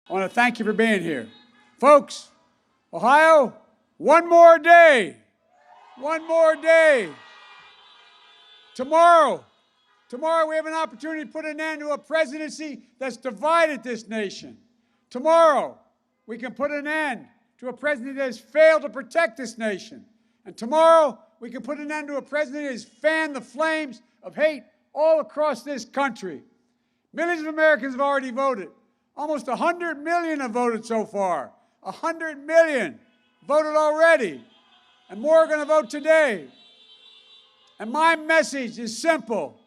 I want to thank you for being here. Folks, Ohio, one more day. One more day. Tomorrow we have an opportunity to put an end to a presidency that's divided this nation. Tomorrow, we can put an end to a president that has failed to protect this nation. And tomorrow, we can put an end to a president that has fanned the flames of hate all across this country. Millions of Americans have already voted. Almost 100 million have voted so far. 100 million voted already. And more are going to vote today. And my message is simple.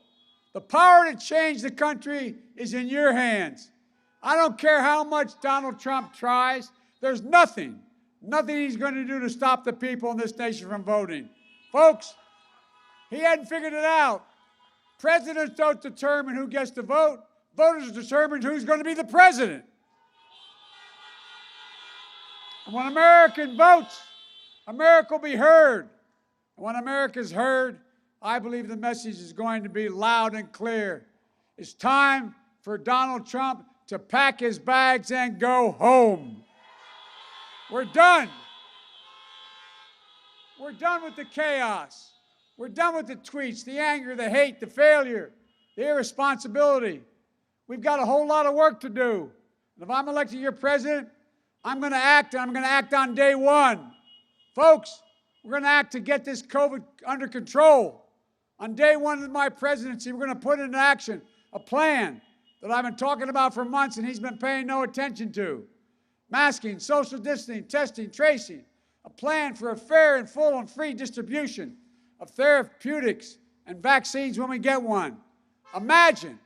The power to change the country is in your hands. I don't care how much Donald Trump tries. There's nothing he's going to do to stop the people in this nation from voting. Folks, he hadn't figured it out. Presidents don't determine who gets to vote. Voters determine who's going to be the president. And when America votes, America will be heard. And when America's heard, I believe the message is going to be loud and clear. It's time for Donald Trump to pack his bags and go home. We're done. We're done with the chaos. We're done with the tweets, the anger, the hate, the failure, the irresponsibility. We've got a whole lot of work to do. And if I'm elected your president, I'm going to act, and I'm going to act on day one. Folks, we're going to act to get this COVID under control. On day one of my presidency, we're going to put into action a plan that I've been talking about for months and he's been paying no attention to. Masking, social distancing, testing, tracing. A plan for a fair and full and free distribution of therapeutics and vaccines when we get one. Imagine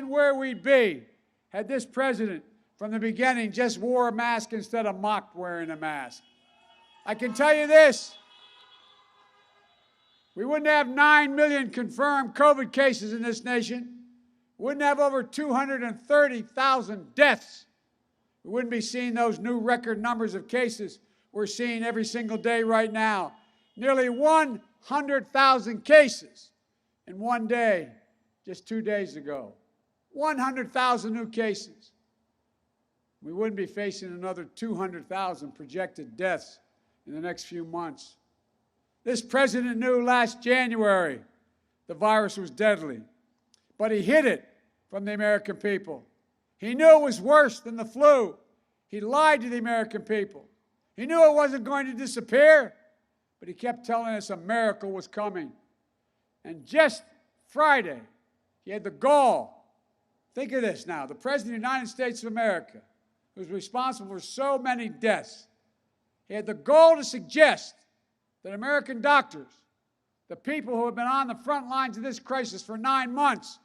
where we'd be had this president from the beginning just wore a mask instead of mocked wearing a mask. I can tell you this. We wouldn't have 9 million confirmed COVID cases in this nation. We wouldn't have over 230,000 deaths. We wouldn't be seeing those new record numbers of cases we're seeing every single day right now. Nearly 100,000 cases in one day, just 2 days ago. 100,000 new cases. We wouldn't be facing another 200,000 projected deaths in the next few months. This president knew last January the virus was deadly, but he hid it from the American people. He knew it was worse than the flu. He lied to the American people. He knew it wasn't going to disappear, but he kept telling us a miracle was coming. And just Friday, he had the gall. Think of this now. The President of the United States of America, who's responsible for so many deaths, he had the gall to suggest that American doctors, the people who have been on the front lines of this crisis for 9 months,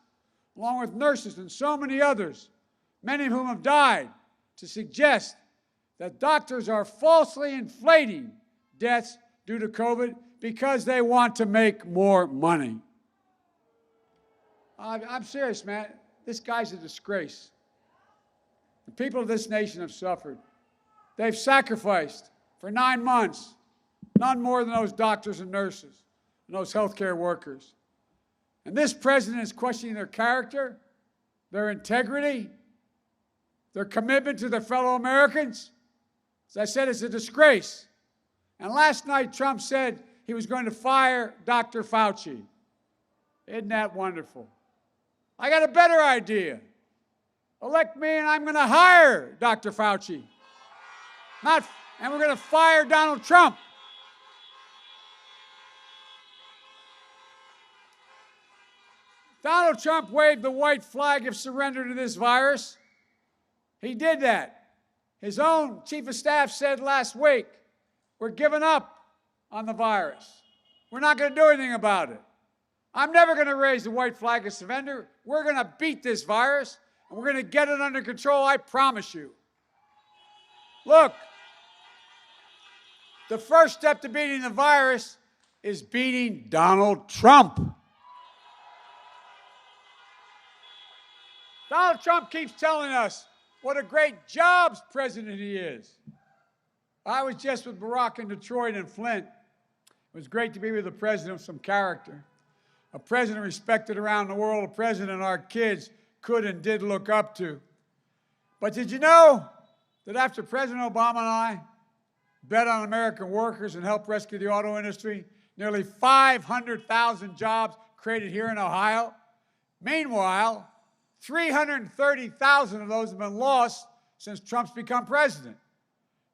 along with nurses and so many others, many of whom have died, to suggest that doctors are falsely inflating deaths due to COVID because they want to make more money. I'm serious, man. This guy's a disgrace. The people of this nation have suffered. They've sacrificed for 9 months, none more than those doctors and nurses and those healthcare workers. And this president is questioning their character, their integrity, their commitment to their fellow Americans. As I said, it's a disgrace. And last night, Trump said he was going to fire Dr. Fauci. Isn't that wonderful? I got a better idea. Elect me and I'm going to hire Dr. Fauci. And we're going to fire Donald Trump. Donald Trump waved the white flag of surrender to this virus. He did that. His own chief of staff said last week, we're giving up on the virus. We're not going to do anything about it. I'm never going to raise the white flag of surrender. We're going to beat this virus, and we're going to get it under control, I promise you. Look, the first step to beating the virus is beating Donald Trump. Donald Trump keeps telling us what a great jobs president he is. I was just with Barack in Detroit and Flint. It was great to be with a president of some character, a president respected around the world, a president our kids could and did look up to. But did you know that after President Obama and I bet on American workers and helped rescue the auto industry, nearly 500,000 jobs created here in Ohio? Meanwhile, 330,000 of those have been lost since Trump's become president.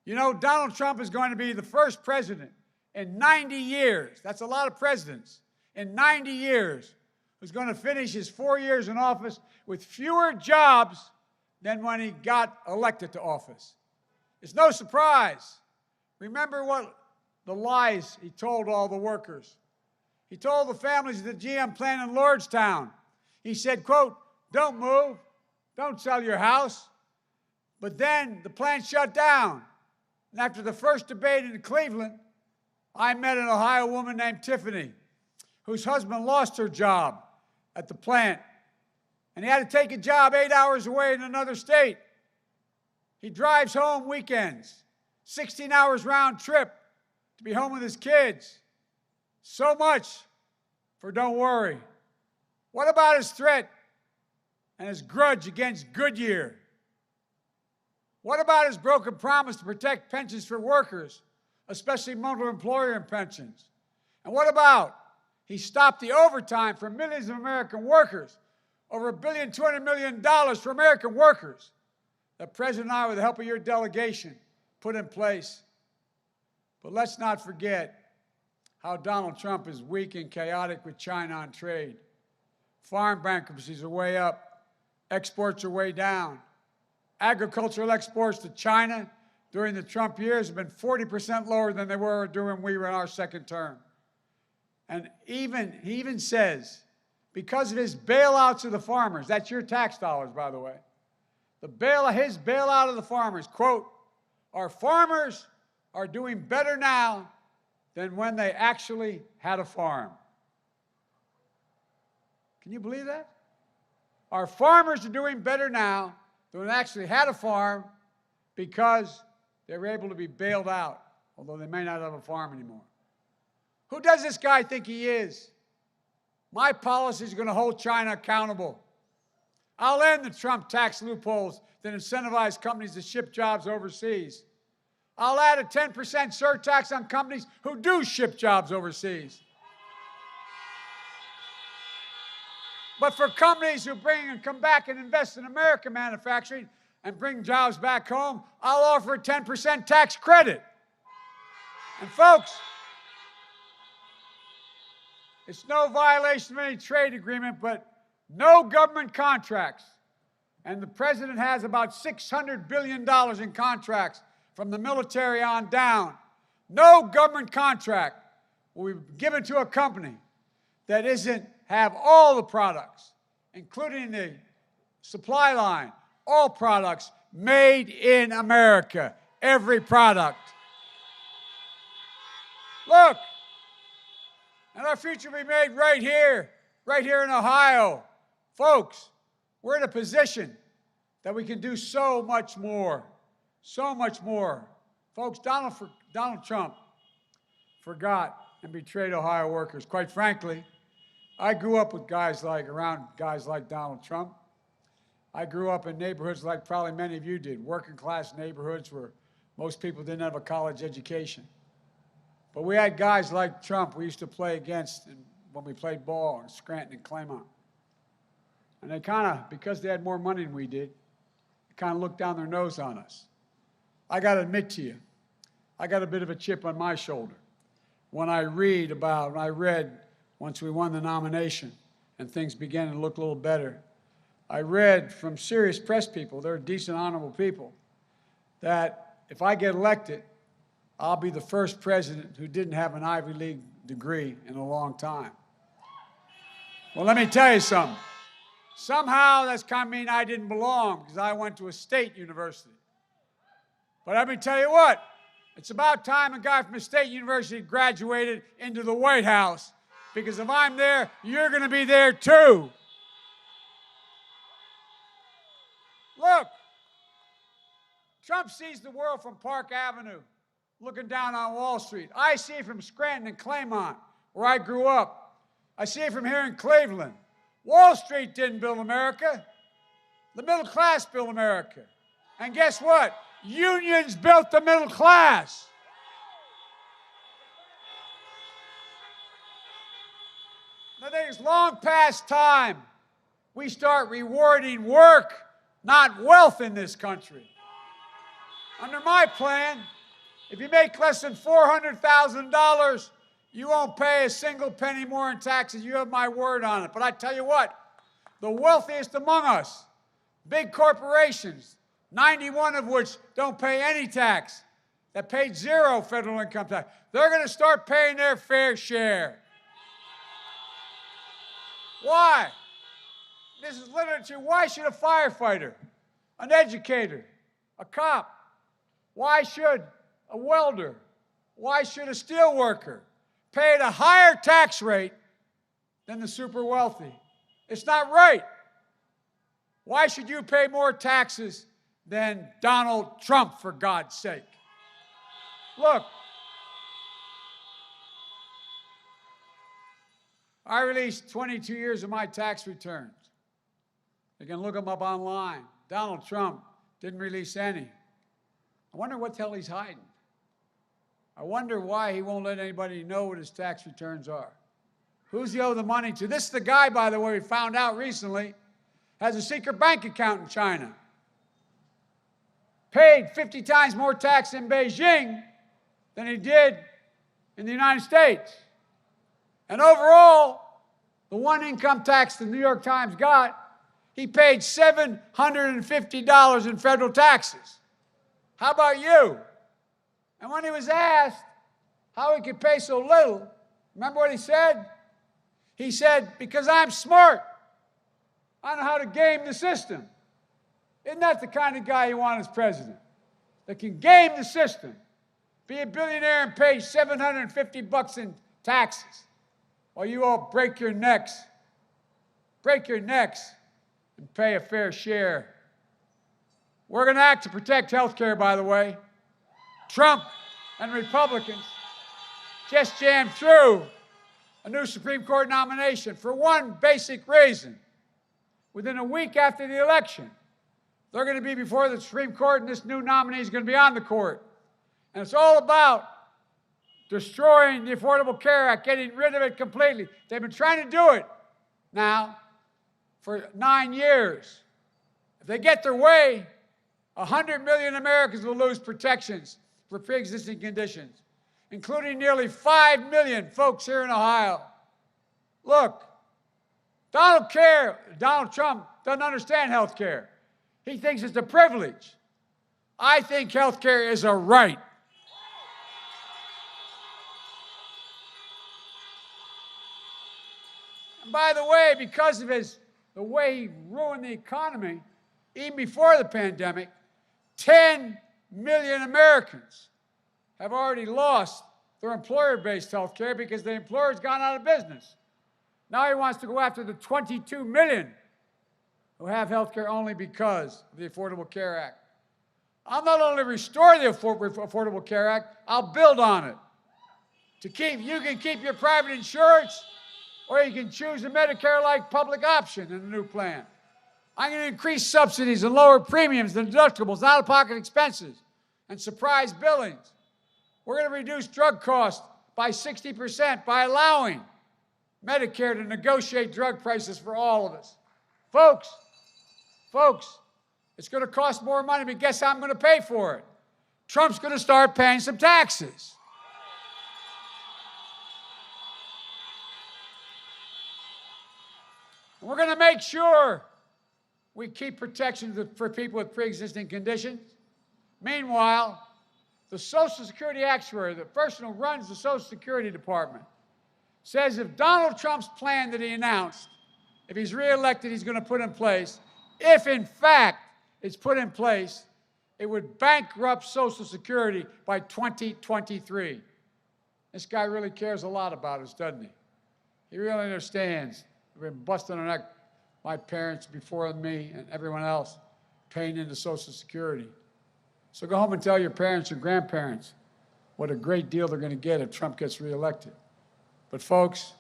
You know, Donald Trump is going to be the first president in 90 years, that's a lot of presidents, in 90 years, who's going to finish his 4 years in office with fewer jobs than when he got elected to office. It's no surprise. Remember what the lies he told all the workers. He told the families of the GM plant in Lordstown. He said, quote, "Don't move, don't sell your house." But then the plant shut down. And after the first debate in Cleveland, I met an Ohio woman named Tiffany, whose husband lost her job at the plant. And he had to take a job 8 hours away in another state. He drives home weekends, 16 hours round trip to be home with his kids. So much for don't worry. What about his threat and his grudge against Goodyear? What about his broken promise to protect pensions for workers, especially multi-employer pensions? And what about he stopped the overtime for millions of American workers, over $1.2 billion for American workers, that President and I, with the help of your delegation, put in place. But let's not forget how Donald Trump is weak and chaotic with China on trade. Farm bankruptcies are way up. Exports are way down. Agricultural exports to China during the Trump years have been 40% lower than they were during we were in our second term. And he even says, because of his bailouts of the farmers, that's your tax dollars, by the way, his bailout of the farmers, quote, "Our farmers are doing better now than when they actually had a farm." Can you believe that? Our farmers are doing better now than when they actually had a farm because they were able to be bailed out, although they may not have a farm anymore. Who does this guy think he is? My policy is going to hold China accountable. I'll end the Trump tax loopholes that incentivize companies to ship jobs overseas. I'll add a 10% surtax on companies who do ship jobs overseas. But for companies who come back and invest in American manufacturing and bring jobs back home, I'll offer a 10% tax credit. And folks, it's no violation of any trade agreement, but no government contracts. And the president has about $600 billion in contracts from the military on down. No government contract will be given to a company that isn't have all the products, including the supply line, all products made in America, every product. Look, and our future will be made right here in Ohio. Folks, we're in a position that we can do so much more, so much more. Folks, Donald Trump forgot and betrayed Ohio workers. Quite frankly, I grew up with around guys like Donald Trump. I grew up in neighborhoods like probably many of you did, working class neighborhoods where most people didn't have a college education. But we had guys like Trump we used to play against when we played ball in Scranton and Claymont. And they because they had more money than we did, they kind of looked down their nose on us. I got to admit to you, I got a bit of a chip on my shoulder when I read once we won the nomination and things began to look a little better. I read from serious press people, they're decent, honorable people, that if I get elected, I'll be the first president who didn't have an Ivy League degree in a long time. Well, let me tell you something. Somehow that's kind of mean I didn't belong because I went to a state university. But let me tell you what, it's about time a guy from a state university graduated into the White House, because if I'm there, you're going to be there too. Look, Trump sees the world from Park Avenue, looking down on Wall Street. I see it from Scranton and Claymont, where I grew up. I see it from here in Cleveland. Wall Street didn't build America. The middle class built America. And guess what? Unions built the middle class. I think it's long past time we start rewarding work, not wealth in this country. Under my plan, if you make less than $400,000, you won't pay a single penny more in taxes. You have my word on it. But I tell you what, the wealthiest among us, big corporations, 91 of which don't pay any tax, that paid zero federal income tax, they're going to start paying their fair share. Why? This is literature. Why should a firefighter, an educator, a cop, why should a welder, why should a steel worker pay at a higher tax rate than the super wealthy? It's not right. Why should you pay more taxes than Donald Trump, for God's sake? Look, I released 22 years of my tax returns. You can look them up online. Donald Trump didn't release any. I wonder what the hell he's hiding. I wonder why he won't let anybody know what his tax returns are. Who's he owe the money to? This is the guy, by the way, we found out recently, has a secret bank account in China. Paid 50 times more tax in Beijing than he did in the United States. And overall, the one income tax the New York Times got, he paid $750 in federal taxes. How about you? And when he was asked how he could pay so little, remember what he said? He said, because I'm smart. I know how to game the system. Isn't that the kind of guy you want as president? That can game the system, be a billionaire and pay $750 in taxes, while you all break your necks, and pay a fair share. We're going to act to protect health care, by the way. Trump and Republicans just jammed through a new Supreme Court nomination for one basic reason. Within a week after the election, they're going to be before the Supreme Court, and this new nominee is going to be on the court. And it's all about destroying the Affordable Care Act, getting rid of it completely. They've been trying to do it now for 9 years. If they get their way, 100 million Americans will lose protections for pre-existing conditions, including nearly 5 million folks here in Ohio. Look, Donald Trump doesn't understand health care. He thinks it's a privilege. I think health care is a right. And by the way, because of the way he ruined the economy, even before the pandemic, 10 million Americans have already lost their employer-based health care because the employer's gone out of business. Now he wants to go after the 22 million who have health care only because of the Affordable Care Act. I'll not only restore the Affordable Care Act, I'll build on it. You can keep your private insurance, or you can choose a Medicare-like public option in the new plan. I'm going to increase subsidies and lower premiums and deductibles and out-of-pocket expenses and surprise billings. We're going to reduce drug costs by 60% by allowing Medicare to negotiate drug prices for all of us. Folks, it's going to cost more money, but guess how I'm going to pay for it? Trump's going to start paying some taxes. We're going to make sure we keep protections for people with pre-existing conditions. Meanwhile, the Social Security actuary, the person who runs the Social Security Department, says if Donald Trump's plan that he announced, if he's reelected, he's going to put in place, if in fact it's put in place, it would bankrupt Social Security by 2023. This guy really cares a lot about us, doesn't he? He really understands. We've been busting our neck, my parents before me and everyone else, paying into Social Security. So go home and tell your parents and grandparents what a great deal they're going to get if Trump gets reelected. But folks,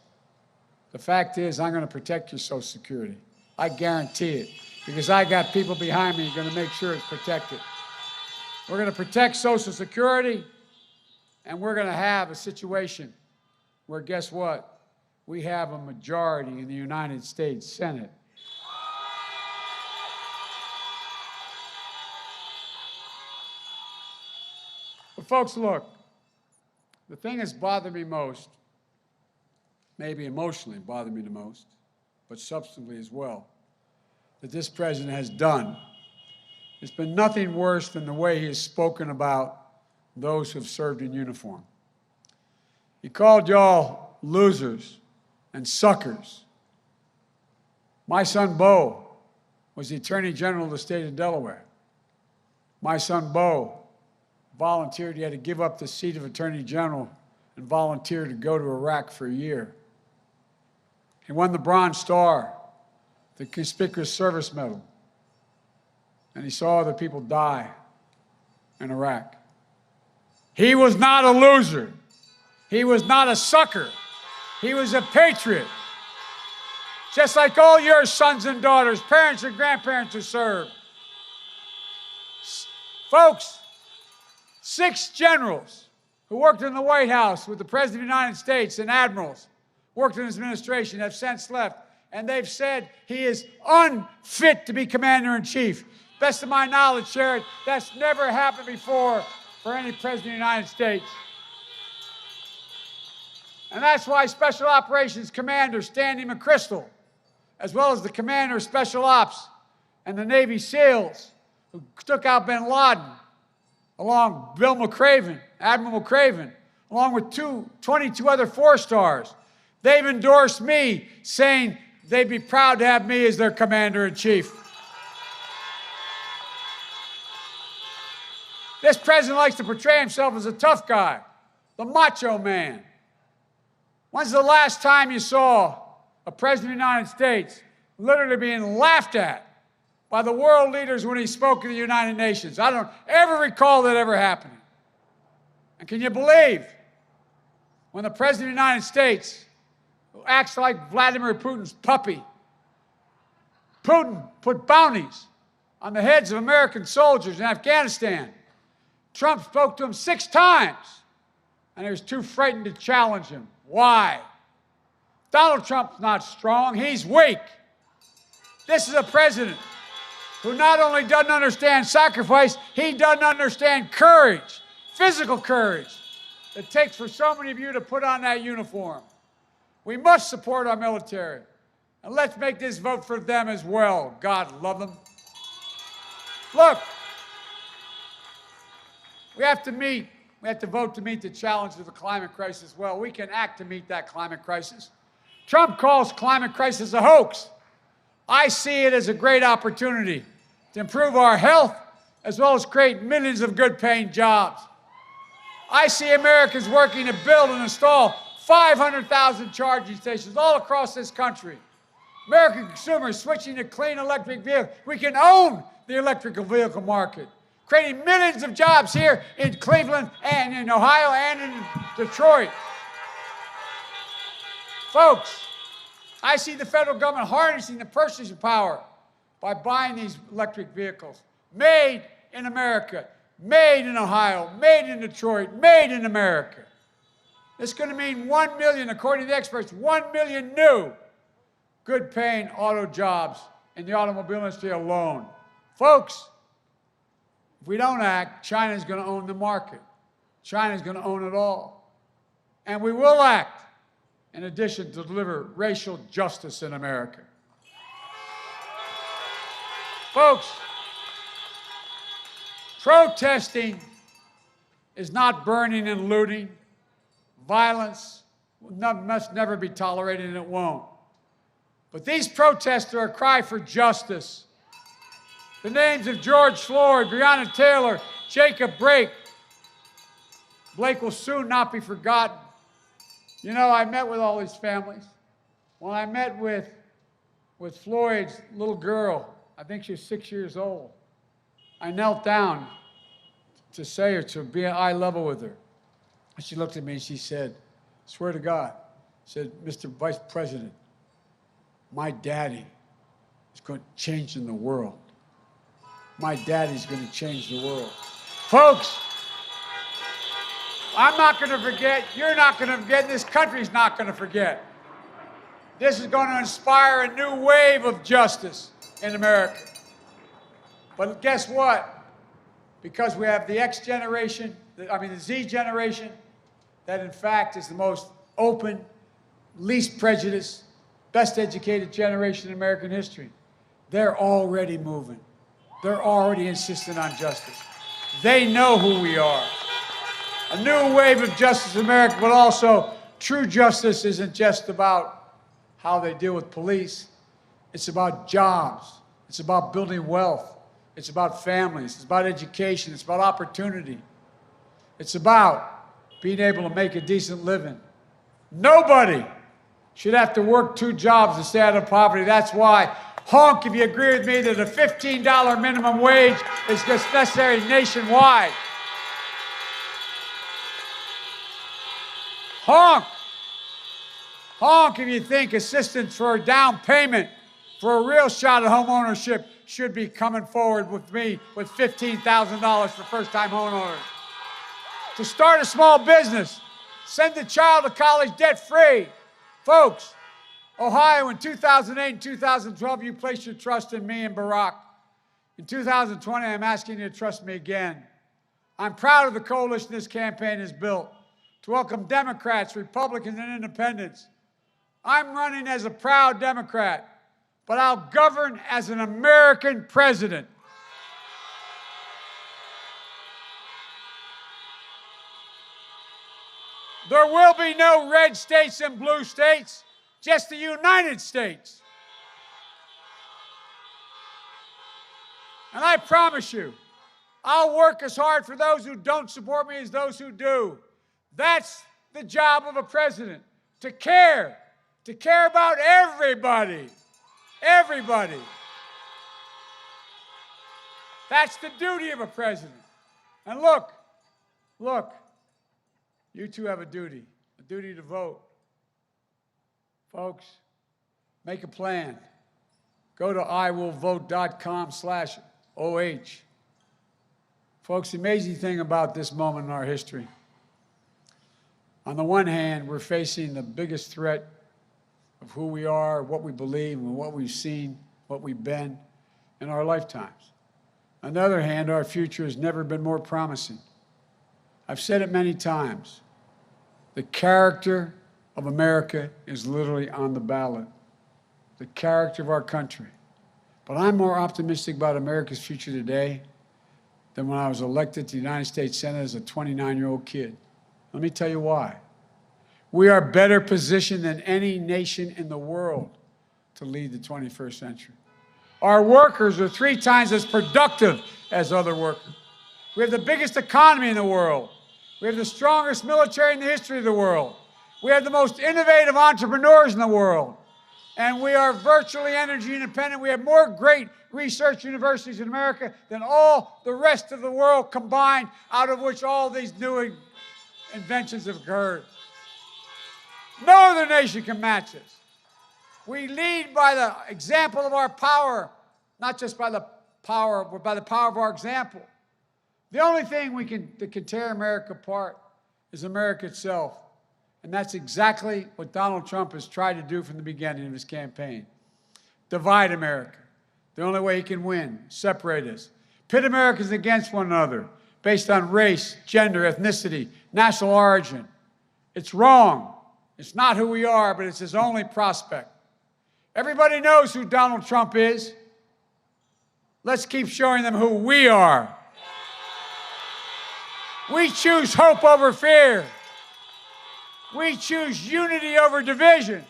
the fact is I'm going to protect your Social Security. I guarantee it. because I got people behind me going to make sure it's protected. We're going to protect Social Security, and we're going to have a situation where, guess what? We have a majority in the United States Senate. But folks, look, the thing that's bothered me most, maybe emotionally bothered me the most, but substantively as well, that this president has done, it's been nothing worse than the way he has spoken about those who have served in uniform. He called y'all losers and suckers. My son, Beau, was the Attorney General of the state of Delaware. My son, Beau, volunteered. He had to give up the seat of Attorney General and volunteer to go to Iraq for a year. He won the Bronze Star, the Conspicuous Service Medal, and he saw other people die in Iraq. He was not a loser. He was not a sucker. He was a patriot. Just like all your sons and daughters, parents and grandparents who served. Folks, 6 generals who worked in the White House with the President of the United States and admirals, worked in his administration, have since left, and they've said he is unfit to be commander-in-chief. Best of my knowledge, Sherrod, that's never happened before for any president of the United States. And that's why Special Operations Commander Stanley McChrystal, as well as the Commander of Special Ops and the Navy SEALs who took out bin Laden, along Bill McRaven, Admiral McRaven, along with 22 other 4-stars, they've endorsed me, saying they'd be proud to have me as their commander-in-chief. This president likes to portray himself as a tough guy, the macho man. When's the last time you saw a president of the United States literally being laughed at by the world leaders when he spoke at the United Nations? I don't ever recall that ever happening. And can you believe when the president of the United States, who acts like Vladimir Putin's puppy, Putin put bounties on the heads of American soldiers in Afghanistan. Trump spoke to him 6 times, and he was too frightened to challenge him. Why? Donald Trump's not strong, he's weak. This is a president who not only doesn't understand sacrifice, he doesn't understand courage, physical courage, it takes for so many of you to put on that uniform. We must support our military. And let's make this vote for them as well. God love them. Look, we have to vote to meet the challenge of the climate crisis as well. We can act to meet that climate crisis. Trump calls climate crisis a hoax. I see it as a great opportunity to improve our health as well as create millions of good-paying jobs. I see Americans working to build and install 500,000 charging stations all across this country. American consumers switching to clean electric vehicles. We can own the electrical vehicle market, creating millions of jobs here in Cleveland and in Ohio and in Detroit. Folks, I see the federal government harnessing the purchasing power by buying these electric vehicles, made in America, made in Ohio, made in Detroit, made in America. It's going to mean 1 million, according to the experts, 1 million new good-paying auto jobs in the automobile industry alone. Folks, if we don't act, China's going to own the market. China's going to own it all. And we will act, in addition to deliver racial justice in America. Folks, protesting is not burning and looting. Violence must never be tolerated, and it won't. But these protests are a cry for justice. The names of George Floyd, Breonna Taylor, Jacob Blake will soon not be forgotten. You know, I met with all these families. When I met with Floyd's little girl, I think she was 6 years old, I knelt down to say her, to be at eye level with her. And she looked at me and she said, swear to God, said, Mr. Vice President, my daddy is going to change in the world. My daddy's going to change the world. Folks, I'm not going to forget, you're not going to forget, this country's not going to forget. This is going to inspire a new wave of justice in America. But guess what? Because we have the X generation, the Z generation, that in fact is the most open, least prejudiced, best educated generation in American history. They're already moving. They're already insistent on justice. They know who we are. A new wave of justice in America, but also true justice isn't just about how they deal with police. It's about jobs. It's about building wealth. It's about families. It's about education. It's about opportunity. It's about being able to make a decent living. Nobody should have to work 2 jobs to stay out of poverty. That's why, honk if you agree with me that a $15 minimum wage is just necessary nationwide. Honk. Honk if you think assistance for a down payment for a real shot at home ownership should be coming forward with me with $15,000 for first-time homeowners. To start a small business, send a child to college debt-free. Folks, Ohio, in 2008 and 2012, you placed your trust in me and Barack. In 2020, I'm asking you to trust me again. I'm proud of the coalition this campaign has built to welcome Democrats, Republicans, and Independents. I'm running as a proud Democrat, but I'll govern as an American president. There will be no red states and blue states, just the United States. And I promise you, I'll work as hard for those who don't support me as those who do. That's the job of a president, to care about everybody. Everybody. That's the duty of a president. And look, you two have a duty to vote. Folks, make a plan. Go to iwillvote.com/OH. Folks, the amazing thing about this moment in our history, on the one hand, we're facing the biggest threat of who we are, what we believe, and what we've seen, what we've been in our lifetimes. On the other hand, our future has never been more promising. I've said it many times. The character of America is literally on the ballot. The character of our country. But I'm more optimistic about America's future today than when I was elected to the United States Senate as a 29-year-old kid. Let me tell you why. We are better positioned than any nation in the world to lead the 21st century. Our workers are 3 times as productive as other workers. We have the biggest economy in the world. We have the strongest military in the history of the world. We have the most innovative entrepreneurs in the world. And we are virtually energy independent. We have more great research universities in America than all the rest of the world combined, out of which all these new inventions have occurred. No other nation can match us. We lead by the example of our power, not just by the power, but by the power of our example. The only thing that can tear America apart is America itself. And that's exactly what Donald Trump has tried to do from the beginning of his campaign. Divide America. The only way he can win, separate us. Pit Americans against one another based on race, gender, ethnicity, national origin. It's wrong. It's not who we are, but it's his only prospect. Everybody knows who Donald Trump is. Let's keep showing them who we are. We choose hope over fear. We choose unity over division.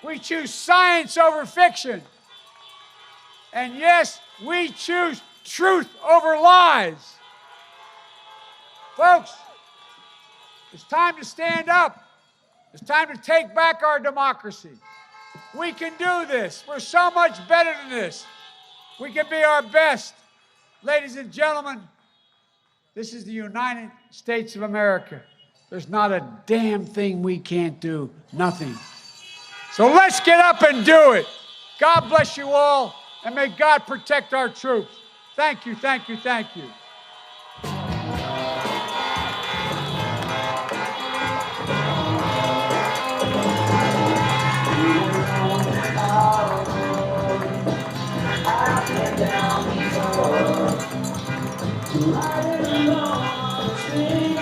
We choose science over fiction. And yes, we choose truth over lies. Folks, it's time to stand up. It's time to take back our democracy. We can do this. We're so much better than this. We can be our best. Ladies and gentlemen, this is the United States of America. There's not a damn thing we can't do. Nothing. So let's get up and do it. God bless you all, and may God protect our troops. Thank you, thank you, thank you. Riding along, singing,